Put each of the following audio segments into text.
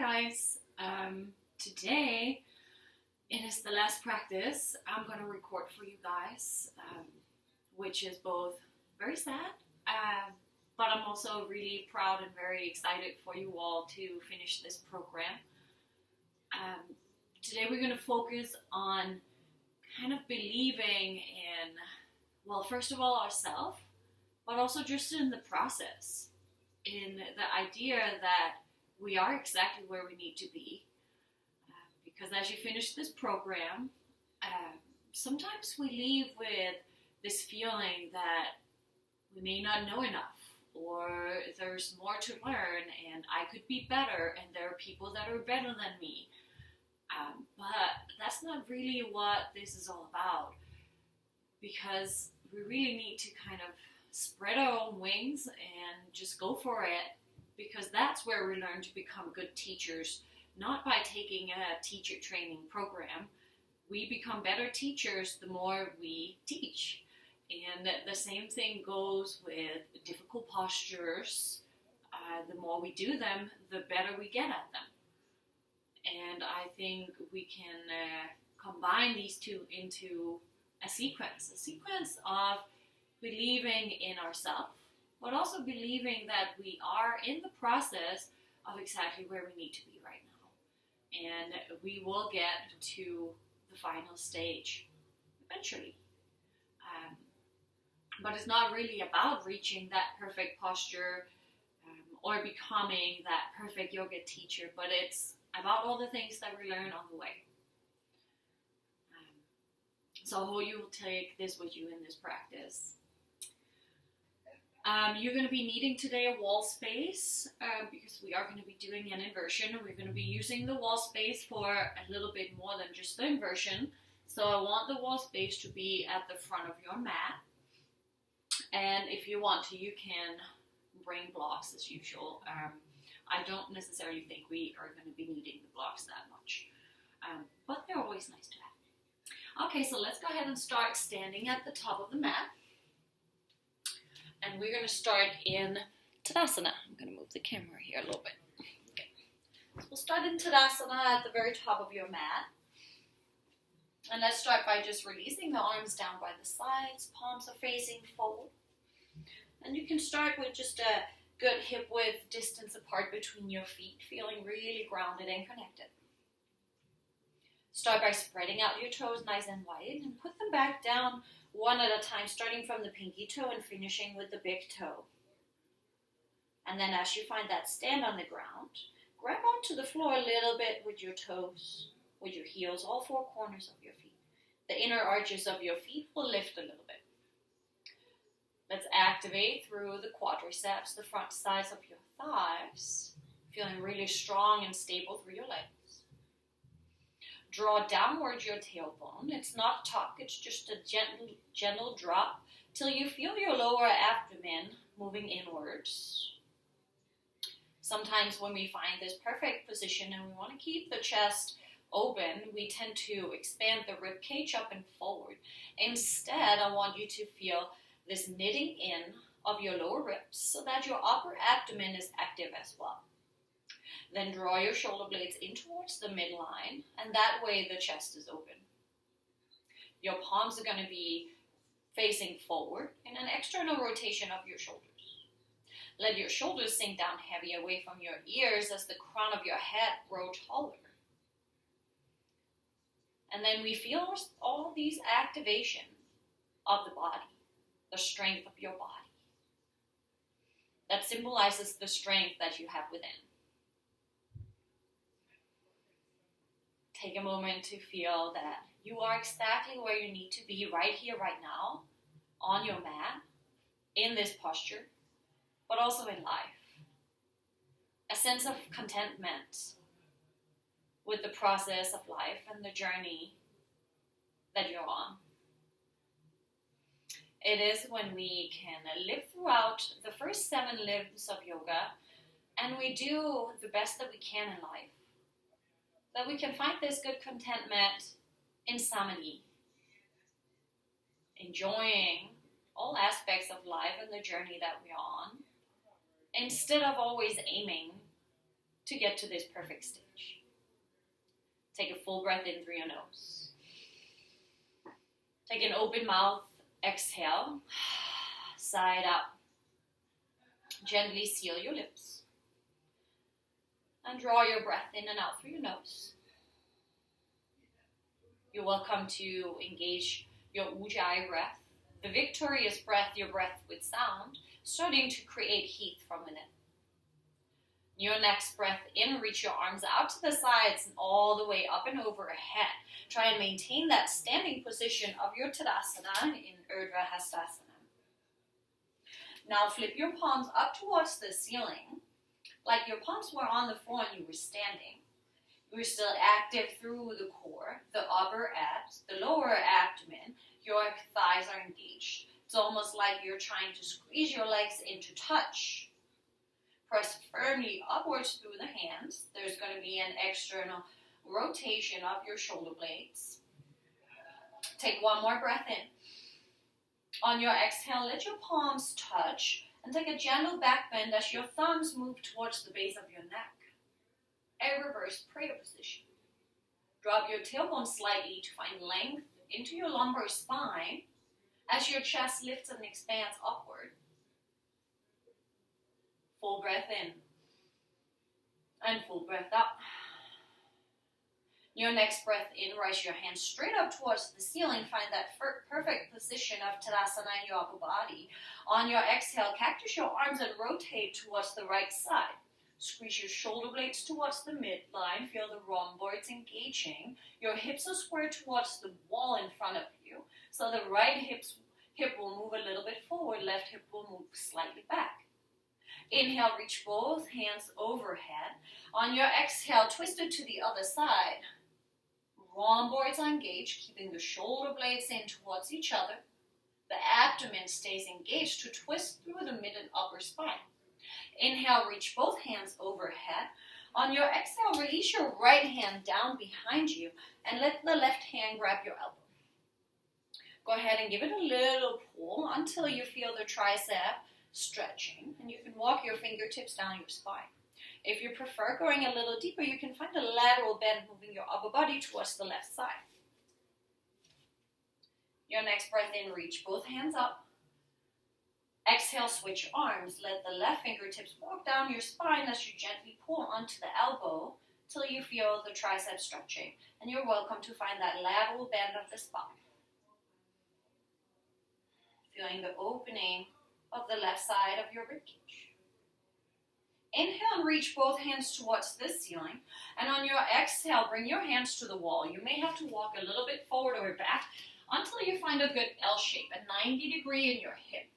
guys. Today it is the last practice I'm gonna record for you guys, which is both very sad, but I'm also really proud and very excited for you all to finish this program. Today we're gonna focus on kind of believing in, well, first of all, ourselves, but also just in the process, in the idea that we are exactly where we need to be. Because as you finish this program, sometimes we leave with this feeling that we may not know enough, or there's more to learn, and I could be better, and there are people that are better than me. But that's not really what this is all about, because we really need to kind of spread our own wings and just go for it, because that's where we learn to become good teachers, not by taking a teacher training program. We become better teachers the more we teach. And the same thing goes with difficult postures. The more we do them, the better we get at them. And I think we can combine these two into a sequence of believing in ourselves, but also believing that we are in the process of exactly where we need to be right now. And we will get to the final stage eventually. But it's not really about reaching that perfect posture or becoming that perfect yoga teacher, but it's about all the things that we learn on the way. So I hope you will take this with you in this practice. You're going to be needing today a wall space because we are going to be doing an inversion. We're going to be using the wall space for a little bit more than just the inversion. So I want the wall space to be at the front of your mat. And if you want to, you can bring blocks as usual. I don't necessarily think we are going to be needing the blocks that much, but they're always nice to have. Okay, so let's go ahead and start standing at the top of the mat. And we're going to start in Tadasana. I'm going to move the camera here a little bit. Okay. So we'll start in Tadasana at the very top of your mat. And let's start by just releasing the arms down by the sides. Palms are facing forward. And you can start with just a good hip width distance apart between your feet, feeling really grounded and connected. Start by spreading out your toes nice and wide and put them back down one at a time, starting from the pinky toe and finishing with the big toe. And then as you find that stand on the ground, grab onto the floor a little bit with your toes, with your heels, all four corners of your feet. The inner arches of your feet will lift a little bit. Let's activate through the quadriceps, the front sides of your thighs, feeling really strong and stable through your legs. Draw downward your tailbone. It's not tuck, it's just a gentle drop till you feel your lower abdomen moving inwards. Sometimes when we find this perfect position and we want to keep the chest open, we tend to expand the rib cage up and forward. Instead, I want you to feel this knitting in of your lower ribs so that your upper abdomen is active as well. Then draw your shoulder blades in towards the midline, and that way the chest is open. Your palms are going to be facing forward in an external rotation of your shoulders. Let your shoulders sink down heavy away from your ears as the crown of your head grows taller. And then we feel all these activation of the body, the strength of your body. That symbolizes the strength that you have within. Take a moment to feel that you are exactly where you need to be right here, right now, on your mat, in this posture, but also in life. A sense of contentment with the process of life and the journey that you're on. It is when we can live throughout the first 7 limbs of yoga and we do the best that we can in life, that we can find this good contentment in samani, enjoying all aspects of life and the journey that we're on, instead of always aiming to get to this perfect stage. Take a full breath in through your nose. Take an open mouth, exhale, side out. Gently seal your lips. And draw your breath in and out through your nose. You're welcome to engage your Ujjayi breath, the victorious breath, your breath with sound, starting to create heat from within. Your next breath in, reach your arms out to the sides and all the way up and overhead. Try and maintain that standing position of your Tadasana in Urdhva Hastasana. Now flip your palms up towards the ceiling, like your palms were on the floor and you were standing. You're still active through the core, the upper abs, the lower abdomen. Your thighs are engaged. It's almost like you're trying to squeeze your legs into touch. Press firmly upwards through the hands. There's going to be an external rotation of your shoulder blades. Take one more breath in. On your exhale, let your palms touch and take a gentle back bend as your thumbs move towards the base of your neck. A reverse prayer position. Drop your tailbone slightly to find length into your lumbar spine as your chest lifts and expands upward. Full breath in and full breath out. Your next breath in, raise your hands straight up towards the ceiling. Find that perfect position of Tadasana in your upper body. On your exhale, cactus your arms and rotate towards the right side. Squeeze your shoulder blades towards the midline. Feel the rhomboids engaging. Your hips are squared towards the wall in front of you. So the right hip will move a little bit forward. Left hip will move slightly back. Inhale, reach both hands overhead. On your exhale, twist it to the other side. Rhomboids are engaged, keeping the shoulder blades in towards each other. The abdomen stays engaged to twist through the mid and upper spine. Inhale, reach both hands overhead. On your exhale, release your right hand down behind you and let the left hand grab your elbow. Go ahead and give it a little pull until you feel the tricep stretching, and you can walk your fingertips down your spine. If you prefer going a little deeper, you can find a lateral bend moving your upper body towards the left side. Your next breath in, reach both hands up. Exhale, switch arms. Let the left fingertips walk down your spine as you gently pull onto the elbow till you feel the tricep stretching. And you're welcome to find that lateral bend of the spine. Feeling the opening of the left side of your ribcage. Inhale and reach both hands towards the ceiling. And on your exhale, bring your hands to the wall. You may have to walk a little bit forward or back until you find a good L shape, a 90-degree in your hip.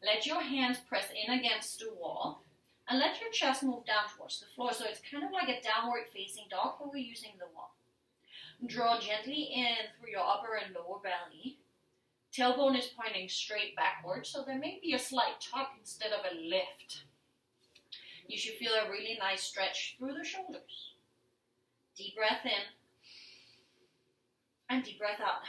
Let your hands press in against the wall and let your chest move down towards the floor. So it's kind of like a downward facing dog, but we're using the wall. Draw gently in through your upper and lower belly. Tailbone is pointing straight backwards, so there may be a slight tuck instead of a lift. You should feel a really nice stretch through the shoulders. Deep breath in and deep breath out.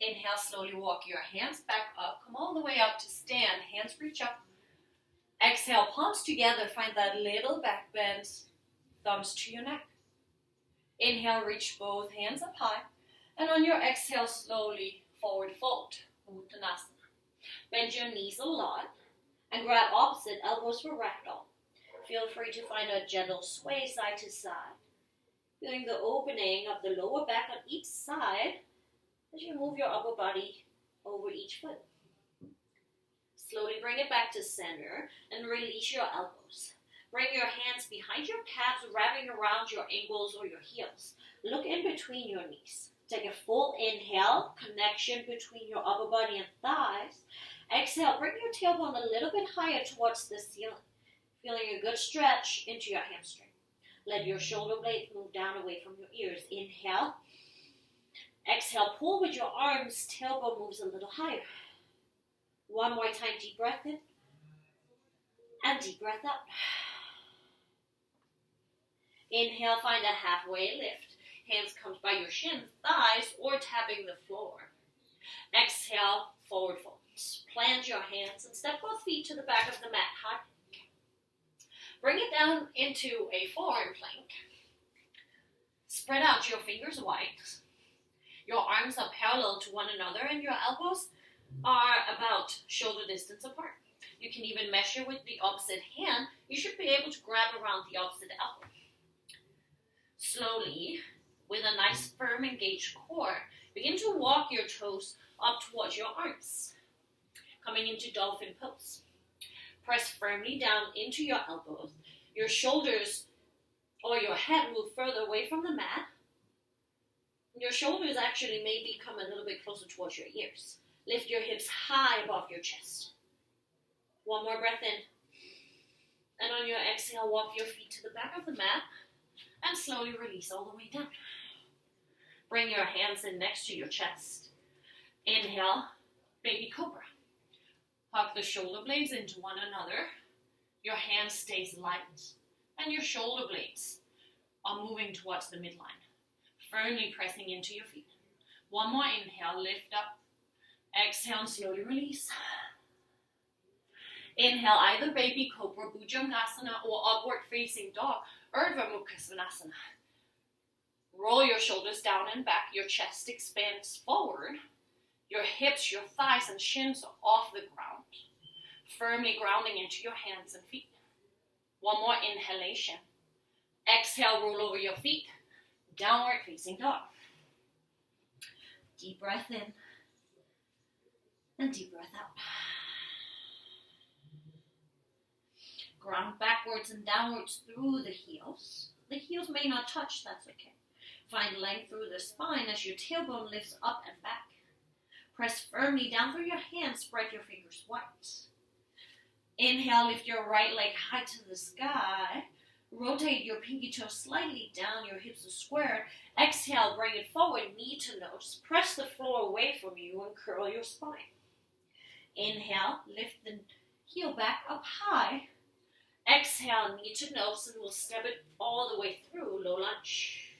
Inhale, slowly walk your hands back up. Come all the way up to stand. Hands reach up. Exhale, palms together. Find that little back bend. Thumbs to your neck. Inhale, reach both hands up high. And on your exhale, slowly forward fold. Uttanasana. Bend your knees a lot. And grab opposite elbows for ragdoll. Feel free to find a gentle sway side to side. Feeling the opening of the lower back on each side as you move your upper body over each foot. Slowly bring it back to center and release your elbows. Bring your hands behind your calves, wrapping around your ankles or your heels. Look in between your knees. Take a full inhale, connection between your upper body and thighs. Exhale, bring your tailbone a little bit higher towards the ceiling. Feeling a good stretch into your hamstring. Let your shoulder blades move down away from your ears. Inhale. Exhale, pull with your arms. Tailbone moves a little higher. One more time, deep breath in. And deep breath out. Inhale, find a halfway lift. Hands come by your shins, thighs, or tapping the floor. Exhale, forward fold. Plant your hands and step both feet to the back of the mat high. Bring it down into a forearm plank. Spread out your fingers wide. Your arms are parallel to one another and your elbows are about shoulder distance apart. You can even measure with the opposite hand. You should be able to grab around the opposite elbow. Slowly, with a nice firm engaged core, begin to walk your toes up towards your arms, coming into dolphin pose. Press firmly down into your elbows. Your shoulders or your head move further away from the mat. Your shoulders actually maybe come a little bit closer towards your ears. Lift your hips high above your chest. One more breath in. And on your exhale, walk your feet to the back of the mat and slowly release all the way down. Bring your hands in next to your chest. Inhale, baby cobra. Hug the shoulder blades into one another. Your hand stays light and your shoulder blades are moving towards the midline, firmly pressing into your feet. One more inhale, lift up. Exhale and slowly release. Inhale, either baby cobra, bhujangasana, or upward facing dog, urdhva mukha svanasana. Roll your shoulders down and back. Your chest expands forward. Your hips, your thighs, and shins are off the ground, firmly grounding into your hands and feet. One more inhalation. Exhale, roll over your feet. Downward facing dog. Deep breath in and deep breath out. Ground backwards and downwards through the heels. The heels may not touch, that's okay. Find length through the spine as your tailbone lifts up and back. Press firmly down through your hands, spread your fingers wide. Inhale, lift your right leg high to the sky. Rotate your pinky toe slightly down, your hips are squared. Exhale, bring it forward, knee to nose. Press the floor away from you and curl your spine. Inhale, lift the heel back up high. Exhale, knee to nose, and we'll step it all the way through, low lunge.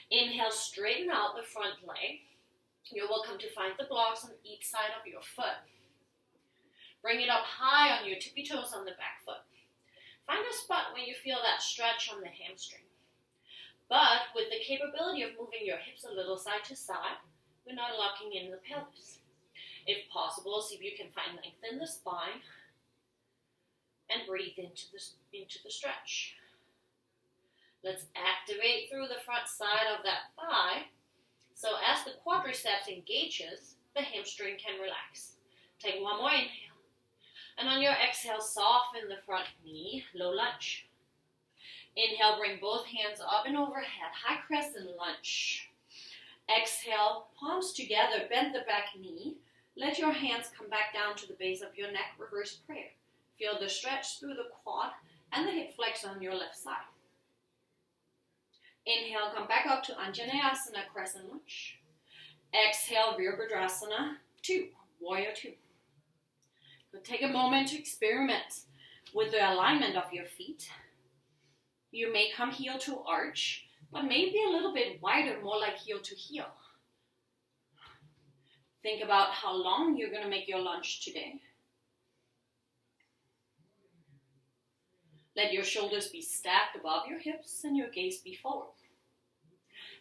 Inhale, straighten out the front leg. You're welcome to find the blocks on each side of your foot. Bring it up high on your tippy toes on the back foot. Find a spot where you feel that stretch on the hamstring. But with the capability of moving your hips a little side to side, we're not locking in the pelvis. If possible, see if you can find length in the spine and breathe into the stretch. Let's activate through the front side of that thigh. So as the quadriceps engages, the hamstring can relax. Take one more inhale. And on your exhale, soften the front knee, low lunge. Inhale, bring both hands up and overhead, high crescent lunge. Exhale, palms together, bend the back knee. Let your hands come back down to the base of your neck, reverse prayer. Feel the stretch through the quad and the hip flex on your left side. Inhale, come back up to Anjaneyasana, crescent lunge. Exhale, Virabhadrasana 2, warrior 2. Good. Take a moment to experiment with the alignment of your feet. You may come heel to arch, but maybe a little bit wider, more like heel to heel. Think about how long you're going to make your lunge today. Let your shoulders be stacked above your hips and your gaze be forward.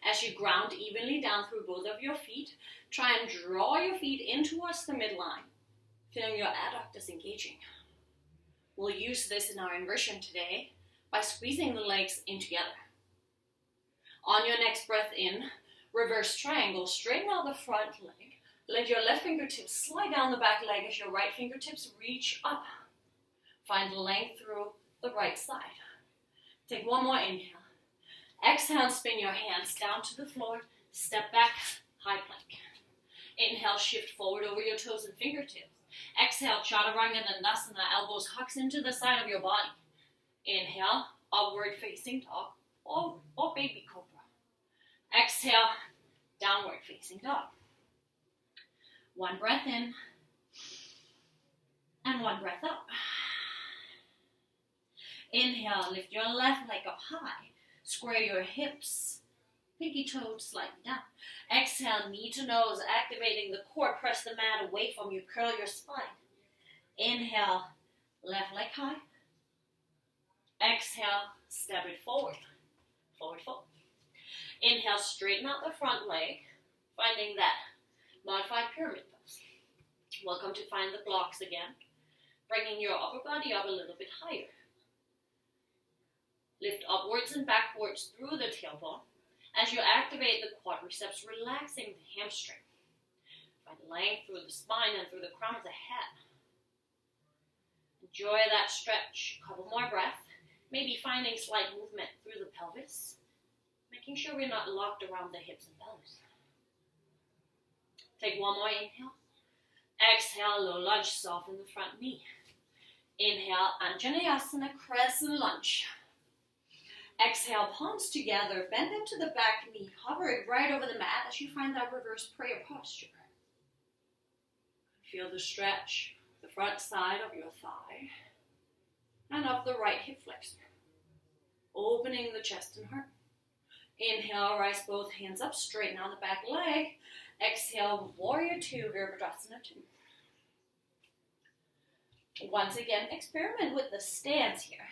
As you ground evenly down through both of your feet, try and draw your feet in towards the midline, feeling your adductors engaging. We'll use this in our inversion today by squeezing the legs in together. On your next breath in, reverse triangle, straighten out the front leg. Let your left fingertips slide down the back leg as your right fingertips reach up. Find length through the right side. Take one more inhale. Exhale, spin your hands down to the floor. Step back, high plank. Inhale, shift forward over your toes and fingertips. Exhale, Chaturanga Dandasana, elbows hugs into the side of your body. Inhale, upward facing dog or baby cobra. Exhale, downward facing dog. One breath in and one breath out. Inhale, lift your left leg up high. Square your hips. Pinky toes slightly down. Exhale, knee to nose, activating the core. Press the mat away from you. Curl your spine. Inhale, left leg high. Exhale, step it forward. Forward fold. Inhale, straighten out the front leg, finding that modified pyramid pose. Welcome to find the blocks again. Bringing your upper body up a little bit higher. Lift upwards and backwards through the tailbone. As you activate the quadriceps, relaxing the hamstring. Find length through the spine and through the crown of the head. Enjoy that stretch. Couple more breaths. Maybe finding slight movement through the pelvis. Making sure we're not locked around the hips and pelvis. Take one more inhale. Exhale, low lunge, soften the front knee. Inhale, Anjaneyasana, crescent lunge. Exhale, palms together, bend into the back knee, hover it right over the mat as you find that reverse prayer posture. Feel the stretch, the front side of your thigh, and of the right hip flexor. Opening the chest and heart. Inhale, rise both hands up, straighten out the back leg. Exhale, warrior two, Virabhadrasana 2. Once again, experiment with the stance here.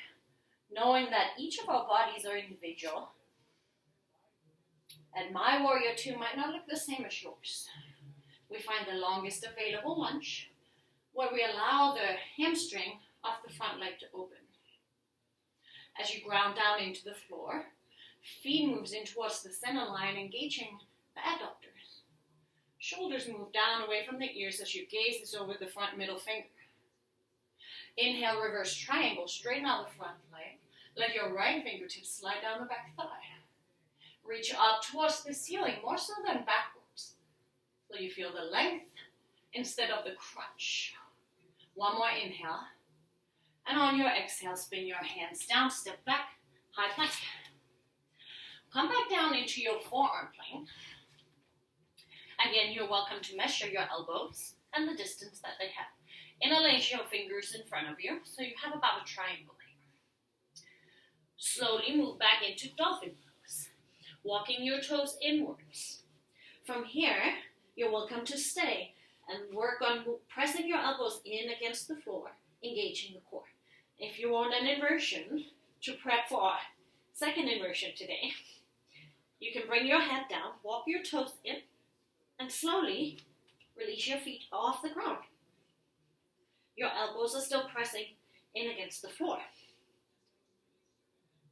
Knowing that each of our bodies are individual, and my warrior two might not look the same as yours. We find the longest available lunge, where we allow the hamstring of the front leg to open. As you ground down into the floor, feet moves in towards the center line, engaging the adductors. Shoulders move down away from the ears as your gaze is over the front middle finger. Inhale, reverse triangle, straighten out the front leg. Let your right fingertips slide down the back thigh. Reach up towards the ceiling, more so than backwards. So you feel the length instead of the crunch. One more inhale. And on your exhale, spin your hands down, step back, high plank. Come back down into your forearm plane. Again, you're welcome to measure your elbows and the distance that they have. Interlace your fingers in front of you, so you have about a triangle here. Slowly move back into dolphin pose, walking your toes inwards. From here, you're welcome to stay and work on pressing your elbows in against the floor, engaging the core. If you want an inversion, to prep for our second inversion today, you can bring your head down, walk your toes in, and slowly release your feet off the ground. Your elbows are still pressing in against the floor.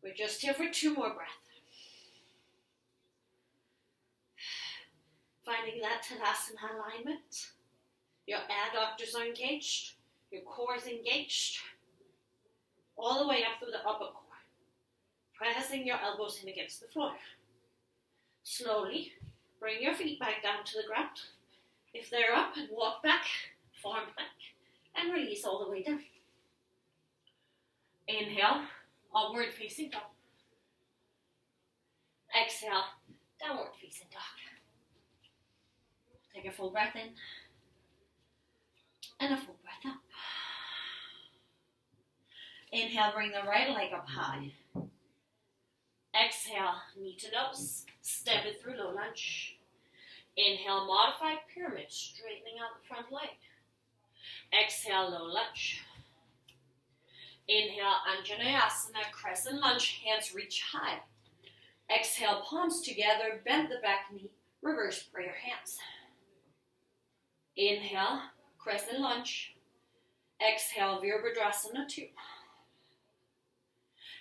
We're just here for 2 more breaths. Finding that Tadasana alignment. Your adductors are engaged. Your core is engaged. All the way up through the upper core. Pressing your elbows in against the floor. Slowly bring your feet back down to the ground. If they're up, and walk back, forearm plank. And release all the way down. Inhale, upward facing dog. Exhale, downward facing dog. Take a full breath in. And a full breath out. Inhale, bring the right leg up high. Exhale, knee to nose. Step it through low lunge. Inhale, modified pyramid, straightening out the front leg. Exhale, low lunge. Inhale, Anjaneyasana, crescent lunge, hands reach high. Exhale, palms together, bend the back knee, reverse prayer hands. Inhale, crescent lunge. Exhale, Virabhadrasana 2.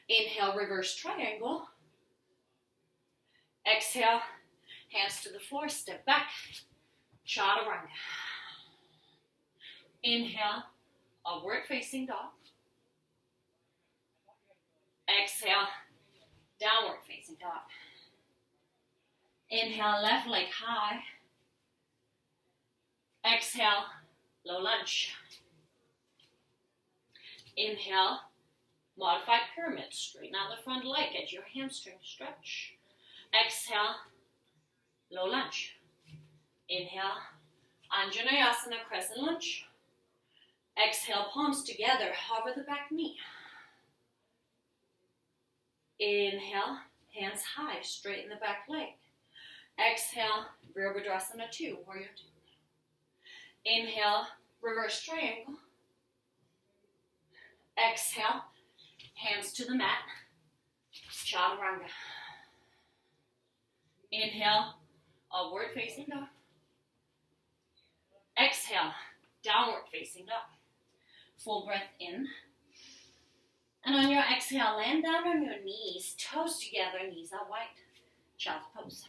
Inhale, reverse triangle. Exhale, hands to the floor, step back, chaturanga. Inhale, upward facing dog. Exhale, downward facing dog. Inhale, left leg high. Exhale, low lunge. Inhale, modified pyramid. Straighten out the front leg, get your hamstring stretch. Exhale, low lunge. Inhale, Anjaneyasana, crescent lunge. Exhale, palms together, hover the back knee. Inhale, hands high, straighten the back leg. Exhale, Virabhadrasana 2, warrior 2. Inhale, reverse triangle. Exhale, Hands to the mat. Chaturanga. Inhale, upward facing dog. Exhale, downward facing dog. Full breath in. And on your exhale, land down on your knees, toes together, knees out wide. Child's pose.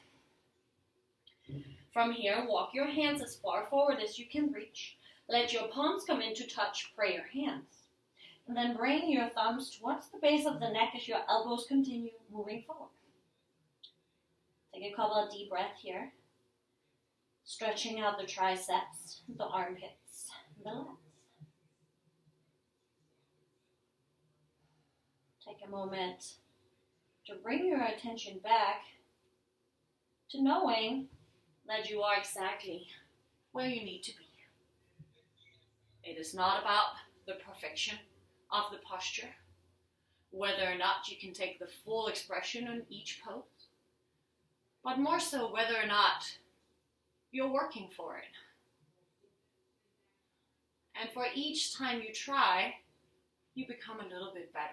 From here, walk your hands as far forward as you can reach. Let your palms come into touch prayer hands. And then bring your thumbs towards the base of the neck as your elbows continue moving forward. Take a couple of deep breaths here. Stretching out the triceps, the armpits, the legs. Take a moment to bring your attention back to knowing that you are exactly where you need to be. It is not about the perfection of the posture, whether or not you can take the full expression on each pose, but more so whether or not you're working for it. And for each time you try, you become a little bit better.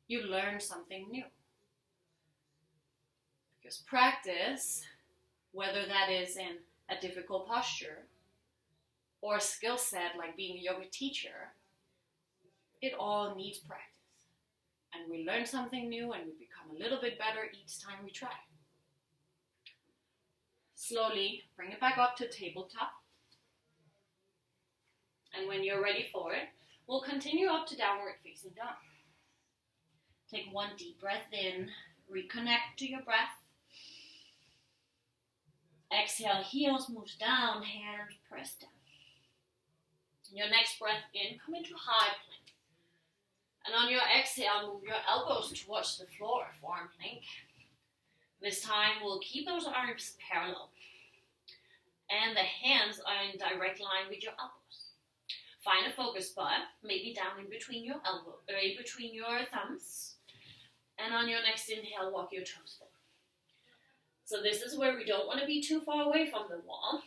You learn something new. Because practice, whether that is in a difficult posture or a skill set like being a yoga teacher, it all needs practice. And we learn something new and we become a little bit better each time we try. Slowly bring it back up to tabletop. And when you're ready for it, we'll continue up to downward facing dog. Take one deep breath in, reconnect to your breath. Exhale, heels moves down, hand press down. Your next breath in, come into high plank. And on your exhale, move your elbows towards the floor, forearm plank. This time, we'll keep those arms parallel. And the hands are in direct line with your elbows. Find a focus spot, maybe down in between your elbow, or in between your thumbs. And on your next inhale, walk your toes forward. So this is where we don't want to be too far away from the wall,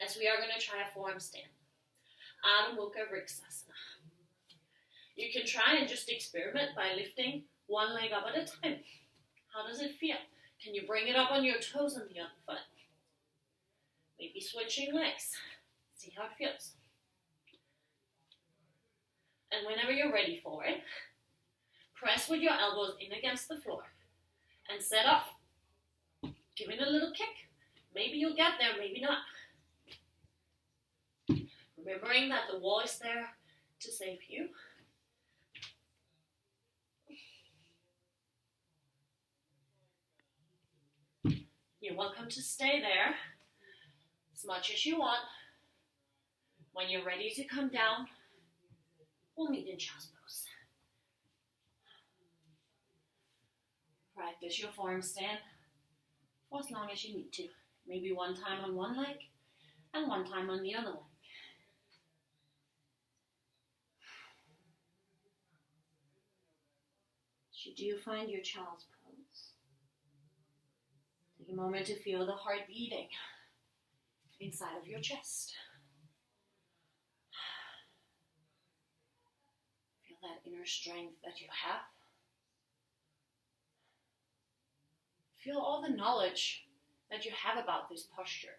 as we are going to try a forearm stand. Adho Mukha Vriksasana. You can try and just experiment by lifting one leg up at a time. How does it feel? Can you bring it up on your toes on the other foot? Maybe switching legs. See how it feels. And whenever you're ready for it, press with your elbows in against the floor and set up. Give it a little kick. Maybe you'll get there, maybe not. Remembering that the wall is there to save you. You're welcome to stay there as much as you want. When you're ready to come down, we'll meet in child's pose. Practice your forearm stand for as long as you need to. Maybe one time on one leg and one time on the other leg. Should you find your child's pose, take a moment to feel the heart beating inside of your chest. Feel that inner strength that you have. Feel all the knowledge that you have about this posture.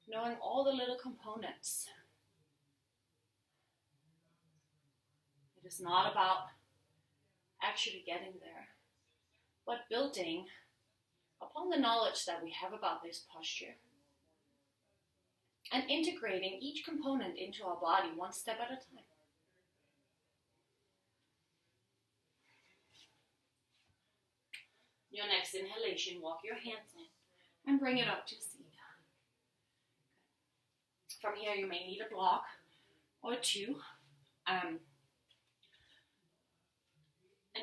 Knowing all the little components. It is not about actually getting there, but building upon the knowledge that we have about this posture and integrating each component into our body one step at a time. Your next inhalation, walk your hands in and bring it up to seat. From here, you may need a block or two. And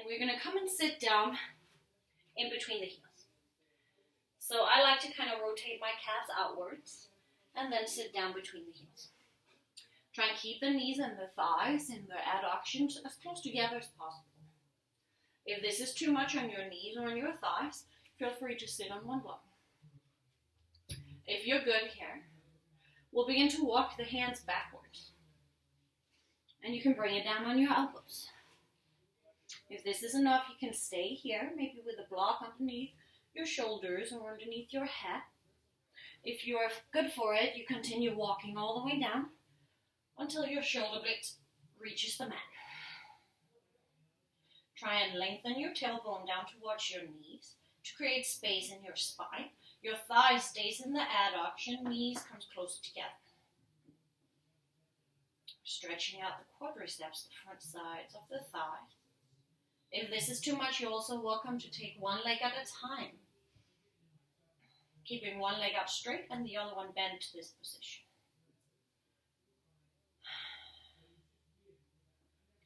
we're going to come and sit down in between the heels. So I like to kind of rotate my calves outwards and then sit down between the heels. Try and keep the knees and the thighs and the adductions as close together as possible. If this is too much on your knees or on your thighs, feel free to sit on one block. If you're good here, we'll begin to walk the hands backwards. And you can bring it down on your elbows. If this is enough, you can stay here, maybe with a block underneath your shoulders or underneath your head. If you are good for it, you continue walking all the way down until your shoulder blade reaches the mat. Try and lengthen your tailbone down towards your knees to create space in your spine. Your thigh stays in the adduction, knees comes closer together. Stretching out the quadriceps, the front sides of the thighs. If this is too much, you're also welcome to take one leg at a time. Keeping one leg up straight and the other one bent to this position.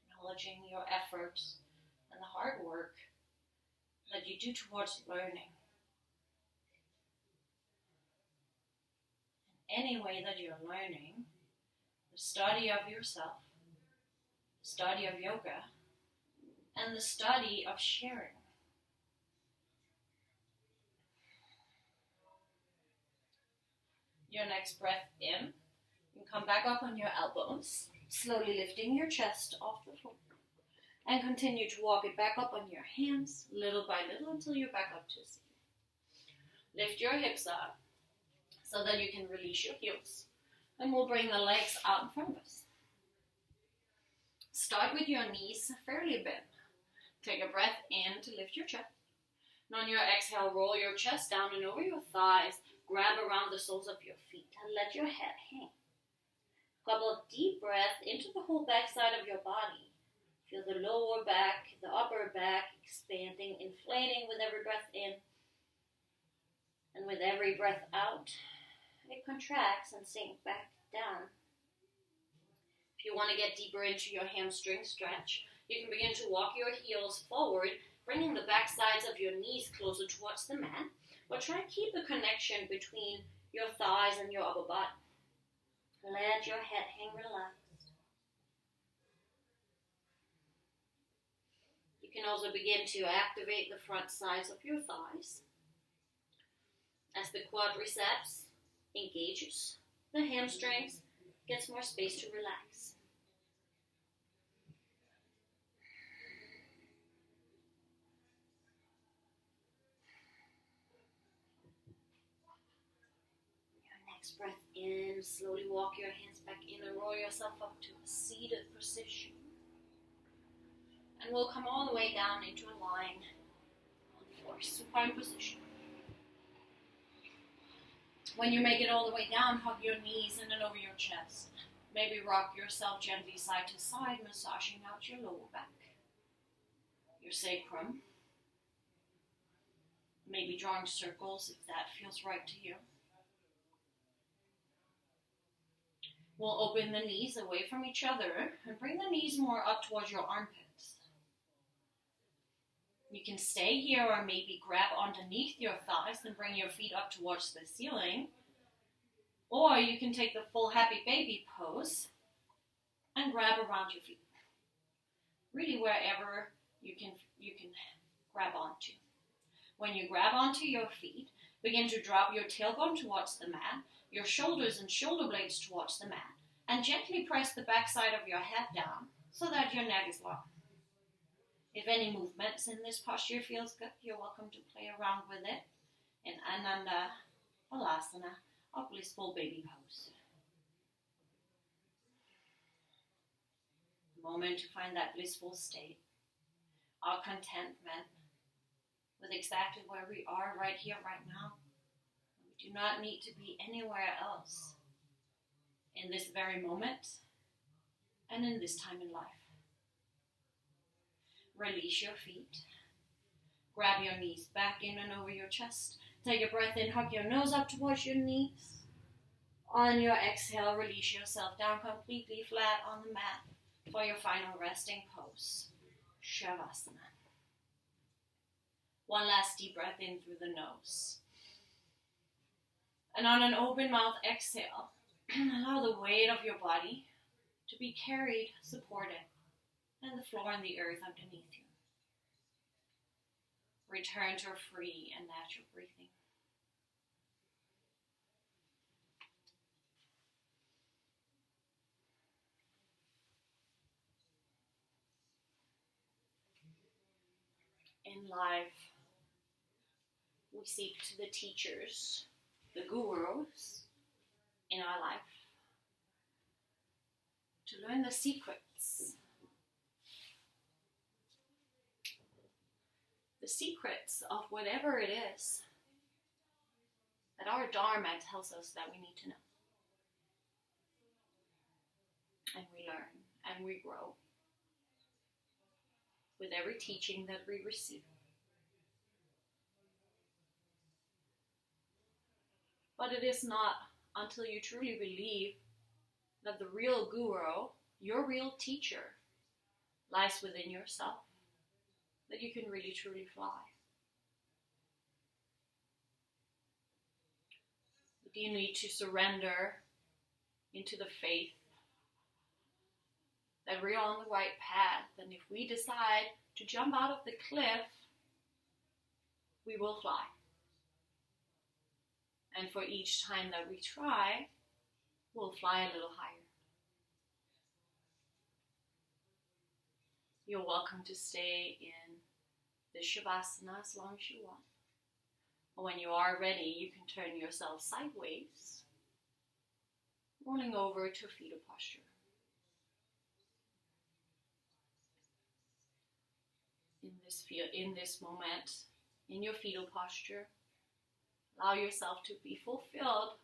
Acknowledging your efforts and the hard work that you do towards learning. In any way that you're learning, the study of yourself, the study of yoga, and the study of sharing. Your next breath in, you come back up on your elbows, slowly lifting your chest off the floor. And continue to walk it back up on your hands, little by little, until you're back up to a seat. Lift your hips up so that you can release your heels. And we'll bring the legs out in front of us. Start with your knees fairly bent. Take a breath in to lift your chest. And on your exhale, roll your chest down and over your thighs. Grab around the soles of your feet and let your head hang. Couple of deep breaths into the whole back side of your body. Feel the lower back, the upper back expanding, inflating with every breath in. And with every breath out, it contracts and sinks back down. If you want to get deeper into your hamstring stretch, you can begin to walk your heels forward, bringing the back sides of your knees closer towards the mat. But try and keep the connection between your thighs and your upper body. Let your head hang relaxed. You can also begin to activate the front sides of your thighs. As the quadriceps engages, the hamstrings gets more space to relax. Breath in, slowly walk your hands back in and roll yourself up to a seated position. And we'll come all the way down into a lying on the floor, supine position. When you make it all the way down, hug your knees in and over your chest. Maybe rock yourself gently side to side, massaging out your lower back, your sacrum. Maybe drawing circles if that feels right to you. We'll open the knees away from each other and bring the knees more up towards your armpits. You can stay here or maybe grab underneath your thighs and bring your feet up towards the ceiling. Or you can take the full happy baby pose and grab around your feet. Really wherever you can grab onto. When you grab onto your feet, begin to drop your tailbone towards the mat, your shoulders and shoulder blades towards the mat, and gently press the back side of your head down so that your neck is long. If any movements in this posture feels good, you're welcome to play around with it in Ananda Balasana, or blissful baby pose. A moment to find that blissful state, our contentment with exactly where we are right here, right now. We do not need to be anywhere else in this very moment and in this time in life. Release your feet. Grab your knees back in and over your chest. Take a breath in, hug your nose up towards your knees. On your exhale, release yourself down completely flat on the mat for your final resting pose, Shavasana. One last deep breath in through the nose. And on an open mouth exhale, allow the weight of your body to be carried, supported, and the floor and the earth underneath you. Return to a free and natural breathing. In life, we seek to the teachers, the gurus in our life, to learn the secrets. The secrets of whatever it is that our Dharma tells us that we need to know. And we learn and we grow with every teaching that we receive. But it is not until you truly believe that the real guru, your real teacher, lies within yourself, that you can really truly fly. But you need to surrender into the faith that we're on the right path, and if we decide to jump out of the cliff, we will fly. And for each time that we try, we'll fly a little higher. You're welcome to stay in the Shavasana as long as you want. When you are ready, you can turn yourself sideways, rolling over to fetal posture. In this moment, in your fetal posture, allow yourself to be fulfilled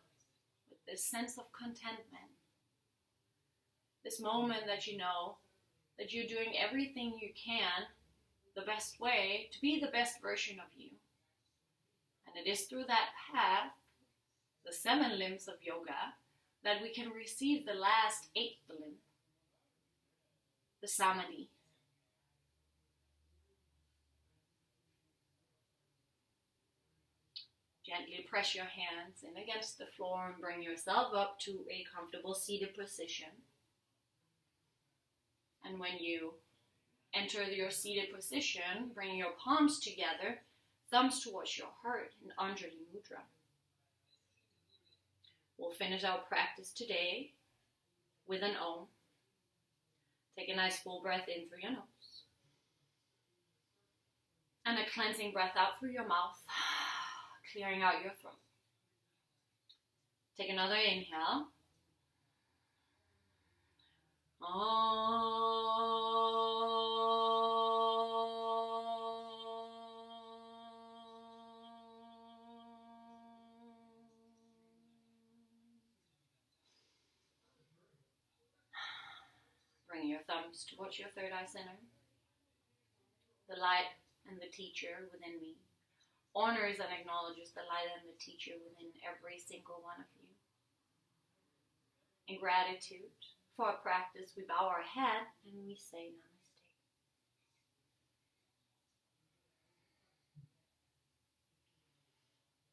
with this sense of contentment. This moment that you know that you're doing everything you can the best way to be the best version of you. And it is through that path, the 7 limbs of yoga, that we can receive the last 8th limb, the samadhi. Gently press your hands in against the floor and bring yourself up to a comfortable seated position. And when you enter your seated position, bring your palms together, thumbs towards your heart in Anjali Mudra. We'll finish our practice today with an Om. Take a nice full breath in through your nose. And a cleansing breath out through your mouth, clearing out your throat. Take another inhale. Bring your thumbs towards your third eye center. The light and the teacher within me honors and acknowledges the light and the teacher within every single one of you. In gratitude for our practice, we bow our head and we say Namaste.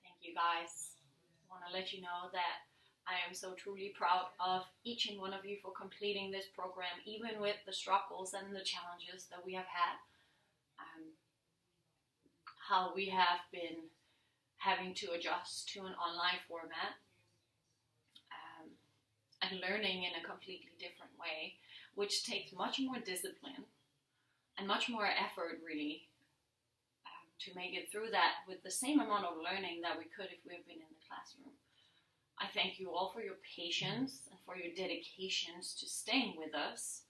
Thank you guys. I want to let you know that I am so truly proud of each and one of you for completing this program, even with the struggles and the challenges that we have had. How we have been having to adjust to an online format and learning in a completely different way, which takes much more discipline and much more effort, really, to make it through that with the same amount of learning that we could if we had been in the classroom. I thank you all for your patience and for your dedications to staying with us,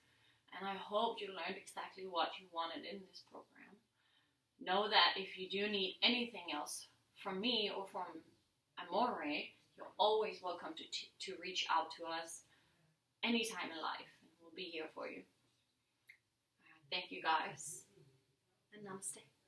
and I hope you learned exactly what you wanted in this program. Know that if you do need anything else from me or from Amore, you're always welcome to reach out to us anytime in life, and we'll be here for you. Thank you guys, and namaste.